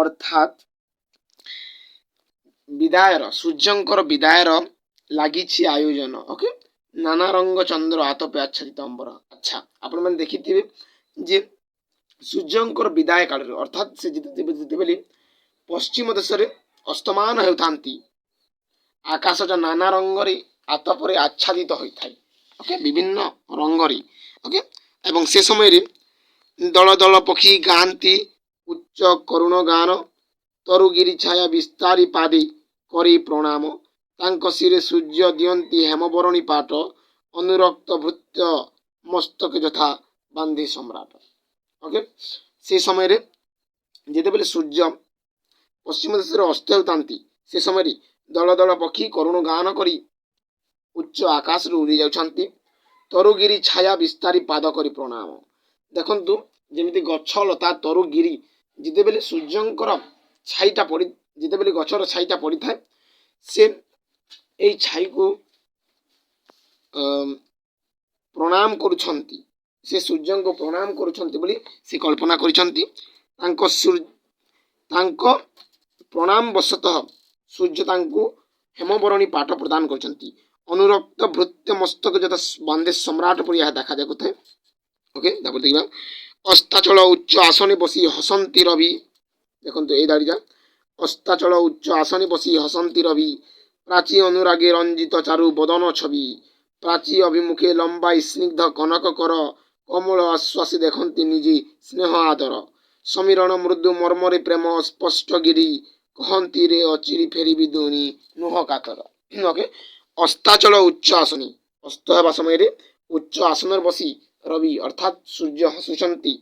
ଅର୍ଥାତ୍ ବିଦାୟର ସୂର୍ଯ୍ୟଙ୍କର ବିଦାୟର ଲାଗିଛି ଆୟୋଜନ। ଓକେ, ନାନା ରଙ୍ଗ ଚନ୍ଦ୍ର ଆତପେ ଆଚ୍ଛାଦିତ ଅମ୍ବର। ଆଚ୍ଛା, ଆପଣମାନେ ଦେଖିଥିବେ ଯେ ସୂର୍ଯ୍ୟଙ୍କର ବିଦାୟ କାଳରେ ଅର୍ଥାତ୍ ସେ ଯେତେବେଳେ ପଶ୍ଚିମ ଦେଶରେ ଅସ୍ତମାନ ହେଉଥାନ୍ତି ଆକାଶଟା ନାନା ରଙ୍ଗରେ ଆତପରେ ଆଚ୍ଛାଦିତ ହୋଇଥାଏ। ଓକେ, ବିଭିନ୍ନ ରଙ୍ଗରେ। ଓକେ, ଏବଂ ସେ ସମୟରେ ଦଳ ଦଳ ପକ୍ଷୀ ଗାଆନ୍ତି ଉଚ୍ଚ କରୁଣ ଗାନ, ତରୁଗିରି ଛାୟା ବିସ୍ତାରୀ ପାଦେ କରି ପ୍ରଣାମ, ତାଙ୍କ ଶିରେ ସୂର୍ଯ୍ୟ ଦିଅନ୍ତି ହେମବରଣୀ ପାଟ, ଅନୁରକ୍ତ ଭୃତ୍ୟ ମସ୍ତକ ଯଥା ବାନ୍ଧି ସମ୍ରାଟ। ଓକେ, ସେ ସମୟରେ ଯେତେବେଳେ ସୂର୍ଯ୍ୟ ପଶ୍ଚିମ ଦେଶରେ ଅସ୍ତ ହେଉଥାନ୍ତି ସେ ସମୟରେ ଦଳ ଦଳ ପକ୍ଷୀ କରୁଣ ଗାନ କରି ଉଚ୍ଚ ଆକାଶରୁ ଉଡ଼ି ଯାଉଛନ୍ତି, ତରୁଗିରି ଛାୟା ବିସ୍ତାରୀ ପାଦ କରି ପ୍ରଣାମ। ଦେଖନ୍ତୁ ଯେମିତି ଗଛ ଲତା ତରୁଗିରି ଯେତେବେଳେ ସୂର୍ଯ୍ୟଙ୍କର ଛାଇଟା ପଡ଼ି ଯେତେବେଳେ ଗଛର ଛାଇଟା ପଡ଼ିଥାଏ ସେ ଏଇ ଛାଇକୁ ପ୍ରଣାମ କରୁଛନ୍ତି, ସେ ସୂର୍ଯ୍ୟଙ୍କୁ ପ୍ରଣାମ କରୁଛନ୍ତି ବୋଲି ସେ କଳ୍ପନା କରିଛନ୍ତି। ତାଙ୍କ ପ୍ରଣାମ ବଶତଃ ସୂର୍ଯ୍ୟ ତାଙ୍କୁ ହେମବରଣୀ ପାଠ ପ୍ରଦାନ କରିଛନ୍ତି। ଅନୁରକ୍ତ ଭୃତ୍ୟ ମସ୍ତକ ଯଥା ବାନ୍ଧେ ସମ୍ରାଟ ପରି ଏହା ଦେଖାଯାଉଥାଏ। ଓକେ, ତାପରେ ଦେଖିବା ଅସ୍ତାଚଳ ଉଚ୍ଚ ଆସନେ ବସି ହସନ୍ତି ରବି। ଦେଖନ୍ତୁ ଏଇ ଧାଡ଼ିଟା ଅସ୍ତାଚଳ ଉଚ୍ଚ ଆସନେ ବସି ହସନ୍ତି ରବି, ପ୍ରାଚୀ ଅନୁରାଗେ ରଞ୍ଜିତ ଚାରୁ ବଦନ ଛବି, ପ୍ରାଚୀ ଅଭିମୁଖେ ଲମ୍ବାଇ ସ୍ନିଗ୍ଧ କନକ କର, କମଳ ଆଶ୍ୱାସୀ ଦେଖନ୍ତି ନିଜେ ସ୍ନେହ ଆଦର, ସମୀରଣ ମୃଦୁ ମର୍ମରେ ପ୍ରେମ ସ୍ପଷ୍ଟ ଗିରି, କହନ୍ତି ରେ ଅଚିରି ଫେରିବି ଦୁନି ନୁହ କାତର। ଓକେ, ଅସ୍ତାଚଳ ଉଚ୍ଚ ଆସନୀ ଅସ୍ତ ହେବା ସମୟରେ ଉଚ୍ଚ ଆସନରେ ବସି ରବି ଅର୍ଥାତ୍ ସୂର୍ଯ୍ୟ ହସୁଛନ୍ତି,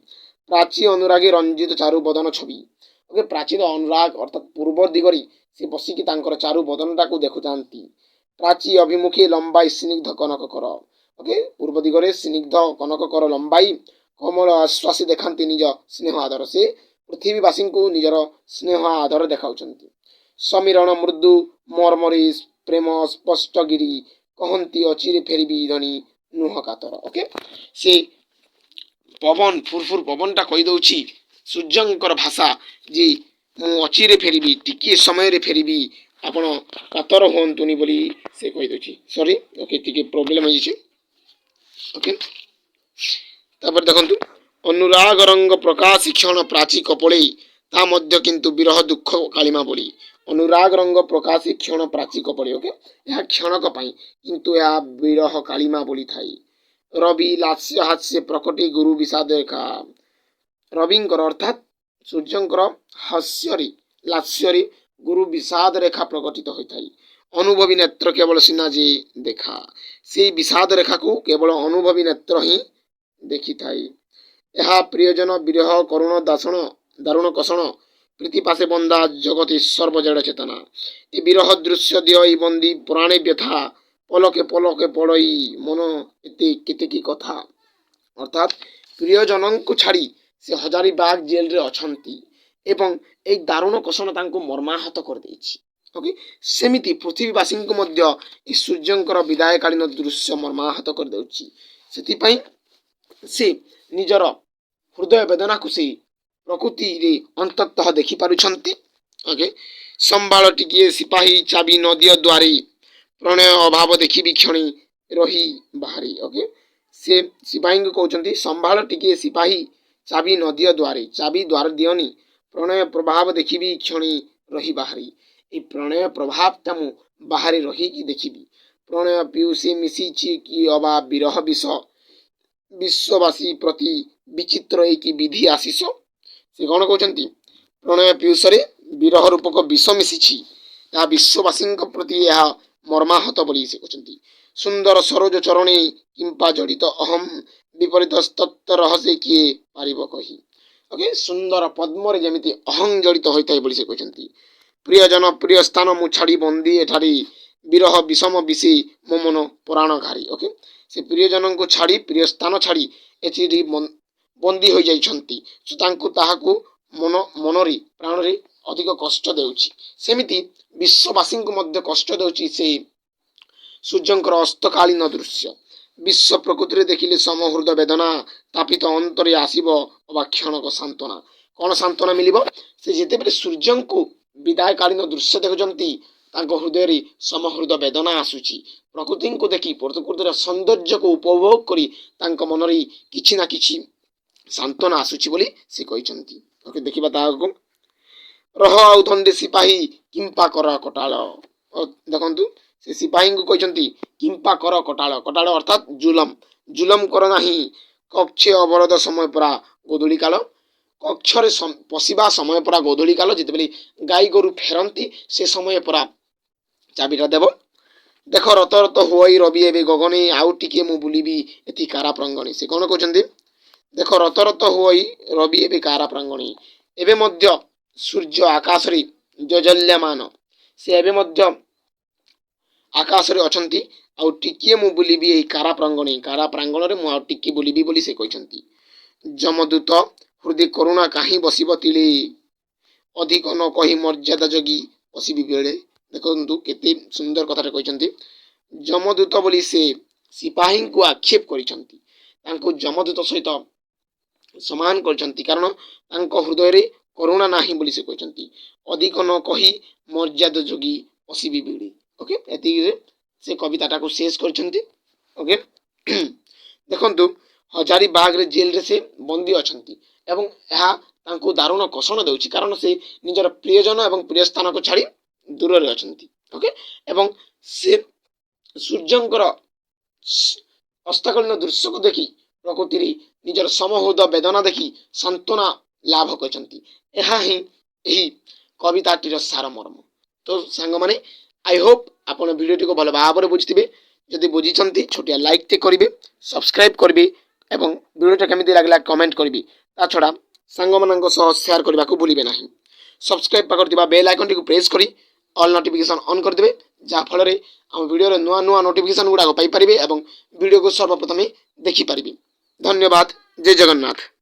ପ୍ରାଚୀ ଅନୁରାଗୀ ରଞ୍ଜିତ ଚାରୁ ବଦନ ଛବି। ଓକେ, ପ୍ରାଚୀର ଅନୁରାଗ ଅର୍ଥାତ୍ ପୂର୍ବ ଦିଗରେ ସେ ବସିକି ତାଙ୍କର ଚାରୁ ବଦନଟାକୁ ଦେଖୁଥାନ୍ତି। ପ୍ରାଚୀ ଅଭିମୁଖୀ ଲମ୍ବାଇ ସ୍ନିଗ୍ଧ କନକ କର। ଓକେ, ପୂର୍ବ ଦିଗରେ ସ୍ନିଗ୍ଧ କନକ କର ଲମ୍ବାଇ କମଳ ଆଶ୍ୱାସୀ ଦେଖାନ୍ତି ନିଜ ସ୍ନେହ ଆଦର, ସେ ପୃଥିବୀବାସୀଙ୍କୁ ନିଜର ସ୍ନେହ ଆଦର ଦେଖାଉଛନ୍ତି। ସମୀରଣ ମୃଦୁ ମର୍ମରେ ପ୍ରେମ ସ୍ପଷ୍ଟ ଗିରି, କହନ୍ତି ଅଚିରେ ଫେରିବି ଧନି ନୁହ କାତର। ଓକେ, ସେ ପବନ ଫୁରଫୁର ପବନଟା କହିଦେଉଛି ସୂର୍ଯ୍ୟଙ୍କର ଭାଷା ଯେ ମୁଁ ଅଚିରେ ଫେରିବି, ଟିକିଏ ସମୟରେ ଫେରିବି, ଆପଣ କାତର ହୁଅନ୍ତୁନି ବୋଲି ସେ କହିଦେଉଛି। ସରି, ଓକେ, ଟିକେ ପ୍ରୋବ୍ଲେମ ହେଇଯାଇଛି। ଓକେ, ତାପରେ ଦେଖନ୍ତୁ ଅନୁରାଗ ରଙ୍ଗ ପ୍ରକାଶୀ କ୍ଷଣ ପ୍ରାଚୀ କପଳେ, ତା ମଧ୍ୟ କିନ୍ତୁ ବିରହ ଦୁଃଖ କାଳିମା ବୋଳି। ଅନୁରାଗ ରଙ୍ଗ ପ୍ରକାଶୀ କ୍ଷଣ ପ୍ରାଚୀ କପଳେ। ଓକେ, ଏହା କ୍ଷଣକ ପାଇଁ କିନ୍ତୁ ଏହା ବିରହ କାଳିମା ବୋଳିଥାଏ। ରବି ଲାସ୍ୟ ହାସ୍ୟ ପ୍ରକଟି ଗୁରୁ ବିଷାଦ ରେଖା। ରବିଙ୍କର ଅର୍ଥାତ୍ ସୂର୍ଯ୍ୟଙ୍କର ହାସ୍ୟରେ ଲାସ୍ୟରେ ଗୁରୁ ବିଷାଦ ରେଖା ପ୍ରକଟିତ ହୋଇଥାଏ। ଅନୁଭବୀ ନେତ୍ର କେବଳ ସିନା ଯେ ଦେଖା, ସେଇ ବିଷାଦ ରେଖାକୁ କେବଳ ଅନୁଭବୀ ନେତ୍ର ହିଁ ଦେଖିଥାଏ। ଏହା ପ୍ରିୟଜନ ବିରହ କରୁଣ ଦାରୁଣ କଷଣ, ପ୍ରୀତି ପାଶେ ବନ୍ଦା ଜଗତି ସର୍ବଜଡ଼ ଚେତନା। ଏ ବିରହ ଦୃଶ୍ୟ ଦିଅ ଏଇ ବନ୍ଦୀ ପ୍ରାଣେ ବ୍ୟଥା, ପଲକେ ପଲକେ ପଡ଼ଇ ମନ ଏତେ କେତେ କି କଥା। ଅର୍ଥାତ୍ ପ୍ରିୟଜନଙ୍କୁ ଛାଡ଼ି ସେ ହଜାରୀବାଗ ଜେଲରେ ଅଛନ୍ତି ଏବଂ ଏଇ ଦାରୁଣ କଷଣ ତାଙ୍କୁ ମର୍ମାହତ କରିଦେଇଛି। ଓକେ, ସେମିତି ପୃଥିବୀବାସୀଙ୍କୁ ମଧ୍ୟ ଏ ସୂର୍ଯ୍ୟଙ୍କର ବିଦାୟକାଳୀନ ଦୃଶ୍ୟ ମର୍ମାହତ କରିଦେଉଛି। ସେଥିପାଇଁ ସେ ନିଜର ହୃଦୟ ବେଦନାକୁ ସେ ପ୍ରକୃତିରେ ଅନ୍ତତଃ ଦେଖିପାରୁଛନ୍ତି। ଓକେ, ସମ୍ବାଳ ଟିକିଏ ସିପାହୀ ଚାବି ନଦିଅ ଦ୍ୱାରେ, ପ୍ରଣୟ ଅଭାବ ଦେଖିବି କ୍ଷଣି ରହି ବାହାରେ। ଓକେ, ସେ ସିପାହୀଙ୍କୁ କହୁଛନ୍ତି ସମ୍ବାଳ ଟିକିଏ ସିପାହୀ ଚାବି ନଦିଅ ଦ୍ୱାରେ, ଚାବି ଦ୍ୱାର ଦିଅନି, ପ୍ରଣୟ ପ୍ରଭାବ ଦେଖିବି କ୍ଷଣି ରହି ବାହାରେ। এই প্রণয় প্রভাবটা ମୁଁ ବାହାରେ ରହିକି ଦେଖିବି। ପ୍ରଣୟ ପିଉସେ ମିଶିଛି କି ଅବା ବିରହ ବିଷ, ବିଶ୍ୱବାସୀ ପ୍ରତି ବିଚିତ୍ର ଏଇକି ବିଧି ଆଶିଷ। ସେ କ'ଣ କହୁଛନ୍ତି, ପ୍ରଣୟ ପିଉସରେ ବିରହ ରୂପକ ବିଷ ମିଶିଛି, ଏହା ବିଶ୍ୱବାସୀଙ୍କ ପ୍ରତି ଏହା ମର୍ମାହତ ବୋଲି ସେ କହୁଛନ୍ତି। ସୁନ୍ଦର ସରୋଜ ଚରଣେ କିମ୍ପା ଜଡ଼ିତ ଅହମ୍, ବିପରୀତ ତତ୍ତ୍ୱ ରହସ୍ୟ କିଏ ପାରିବ କହି। ଓକେ, ସୁନ୍ଦର ପଦ୍ମରେ ଯେମିତି ଅହଂ ଜଡ଼ିତ ହୋଇଥାଏ ବୋଲି ସେ କହିଛନ୍ତି। ପ୍ରିୟଜନ ପ୍ରିୟ ସ୍ଥାନ ମୁଁ ଛାଡ଼ି ବନ୍ଦୀ ଏଠାରେ, ବିରହ ବିଷମ ବିଷେ ମୋ ମନ ପରାଣ ଘାରି। ଓକେ, ସେ ପ୍ରିୟଜନଙ୍କୁ ଛାଡ଼ି ପ୍ରିୟ ସ୍ଥାନ ଛାଡ଼ି ଏଠି ବନ୍ଦୀ ହୋଇଯାଇଛନ୍ତି, ତାଙ୍କୁ ତାହାକୁ ମନରେ ପ୍ରାଣରେ ଅଧିକ କଷ୍ଟ ଦେଉଛି। ସେମିତି ବିଶ୍ୱବାସୀଙ୍କୁ ମଧ୍ୟ କଷ୍ଟ ଦେଉଛି ସେ ସୂର୍ଯ୍ୟଙ୍କର ଅସ୍ତକାଳୀନ ଦୃଶ୍ୟ। ବିଶ୍ୱ ପ୍ରକୃତିରେ ଦେଖିଲେ ସମହୃଦ ବେଦନା, ତାପିତ ଅନ୍ତରେ ଆସିବ ଅବା କ୍ଷଣକ ସାନ୍ତ୍ୱନା। କ'ଣ ସାନ୍ତ୍ୱନା ମିଳିବ? ସେ ଯେତେବେଳେ ସୂର୍ଯ୍ୟଙ୍କୁ ବିଦାୟକାଳୀନ ଦୃଶ୍ୟ ଦେଖୁଛନ୍ତି ତାଙ୍କ ହୃଦୟରେ ସମହୃଦ ବେଦନା ଆସୁଛି। ପ୍ରକୃତିଙ୍କୁ ଦେଖି ପ୍ରକୃତିର ସୌନ୍ଦର୍ଯ୍ୟକୁ ଉପଭୋଗ କରି ତାଙ୍କ ମନରେ କିଛି ନା କିଛି ସାନ୍ତ୍ୱନା ଆସୁଛି ବୋଲି ସେ କହିଛନ୍ତି। ଓକେ, ଦେଖିବା ତାହାକୁ। ରହ ଆଉ ଦଣ୍ଡେ ସିପାହୀ କିମ୍ପା କର କଟାଳ। ଦେଖନ୍ତୁ ସେ ସିପାହୀଙ୍କୁ କହିଛନ୍ତି କିମ୍ପା କର କଟାଳ। କଟାଳ ଅର୍ଥାତ୍ ଜୁଲମ କର ନାହିଁ। କକ୍ଷେ ଅବରୋଧ ସମୟ ପରା ଗୋଧୂଳି କାଳ। କକ୍ଷରେ ପଶିବା ସମୟ ପରା ଗୋଧୂଳି କାଳ। ଯେତେବେଳେ ଗାଈ ଗୋରୁ ଫେରନ୍ତି ସେ ସମୟ ପରା ଚାବିଟା ଦେବ। ଦେଖ ରତ ରତ ହୋଇ ରବି ଏବେ ଗଗନେ ଆଉ ଟିକିଏ ମୁଁ ବୁଲିବି ଏଥି କାରା ପ୍ରାଙ୍ଗଣେ। ସେ କ'ଣ କହୁଛନ୍ତି? ଦେଖ ରତ ରତ ହୋଇ ରବି ଏବେ କାରା ପ୍ରାଙ୍ଗଣେ। ଏବେ ମଧ୍ୟ ସୂର୍ଯ୍ୟ ଆକାଶରେ ଜଜଲ୍ୟମାନ। ସେ ଏବେ ମଧ୍ୟ ଆକାଶରେ ଅଛନ୍ତି। ଆଉ ଟିକିଏ ମୁଁ ବୁଲିବି ଏହି କାରା ପ୍ରାଙ୍ଗଣେ। କାରା ପ୍ରାଙ୍ଗଣରେ ମୁଁ ଆଉ ଟିକିଏ ବୁଲିବି ବୋଲି ସେ କହିଛନ୍ତି। ଯମଦୂତ ହୃଦୟ କରୁଣା କାହିଁ ବସିବ ତିଳେ। ଅଧିକ ନ କହି ମର୍ଯ୍ୟାଦା ଜଗି ବସିବି ବେଳେ। ଦେଖନ୍ତୁ କେତେ ସୁନ୍ଦର କଥାଟା କହିଛନ୍ତି। ଯମଦୂତ ବୋଲି ସେ ସିପାହୀଙ୍କୁ ଆକ୍ଷେପ କରିଛନ୍ତି। ତାଙ୍କୁ ଯମଦୂତ ସହିତ ସମାନ କରିଛନ୍ତି କାରଣ ତାଙ୍କ ହୃଦୟରେ କରୁଣା ନାହିଁ ବୋଲି ସେ କହିଛନ୍ତି। ଅଧିକ ନ କହି ମର୍ଯ୍ୟାଦା ଜଗି ବସିବି ବେଳେ। ଓକେ, ଏତିକିରେ ସେ କବିତାଟାକୁ ଶେଷ କରିଛନ୍ତି। ଓକେ, ଦେଖନ୍ତୁ ହଜାରୀବାଗରେ ଜେଲରେ ସେ ବନ୍ଦୀ ଅଛନ୍ତି ଏବଂ ଏହା ତାଙ୍କୁ ଦାରୁଣ କଷଣ ଦେଉଛି କାରଣ ସେ ନିଜର ପ୍ରିୟଜନ ଏବଂ ପ୍ରିୟ ସ୍ଥାନକୁ ଛାଡ଼ି ଦୂରରେ ଅଛନ୍ତି। ଓକେ, ଏବଂ ସେ ସୂର୍ଯ୍ୟଙ୍କର ଅସ୍ତକାଳୀନ ଦୃଶ୍ୟକୁ ଦେଖି ପ୍ରକୃତିରେ ନିଜର ସମହୃଦ ବେଦନା ଦେଖି ସାନ୍ତ୍ୱନା ଲାଭ କରିଛନ୍ତି। ଏହା ହିଁ ଏହି କବିତାଟିର ସାରମର୍ମ। ତ ସାଙ୍ଗମାନେ, ଆଇ ହୋପ୍ ଆପଣ ଭିଡ଼ିଓଟିକୁ ଭଲ ଭାବରେ ବୁଝିଥିବେ। ଯଦି ବୁଝିଛନ୍ତି ଛୋଟିଆ ଲାଇକ୍ଟେ କରିବେ, ସବସ୍କ୍ରାଇବ୍ କରିବେ ଏବଂ ଭିଡ଼ିଓଟା କେମିତି ଲାଗିଲା କମେଣ୍ଟ କରିବେ। ତା ଛଡ଼ା ସାଙ୍ଗମାନଙ୍କ ସହ ସେୟାର କରିବାକୁ ଭୁଲିବେ ନାହିଁ। ସବସ୍କ୍ରାଇବ୍ ପାଖରେ ଥିବା ବେଲ୍ ଆଇକନ୍ଟିକୁ ପ୍ରେସ୍ କରି ଅଲ୍ ନୋଟିଫିକେସନ୍ ଅନ୍ କରିଦେବେ, ଯାହାଫଳରେ ଆମ ଭିଡ଼ିଓରେ ନୂଆ ନୂଆ ନୋଟିଫିକେସନ୍ ଗୁଡ଼ାକ ପାଇପାରିବେ ଏବଂ ଭିଡ଼ିଓକୁ ସର୍ବପ୍ରଥମେ ଦେଖିପାରିବେ। ଧନ୍ୟବାଦ। ଜୟ ଜଗନ୍ନାଥ।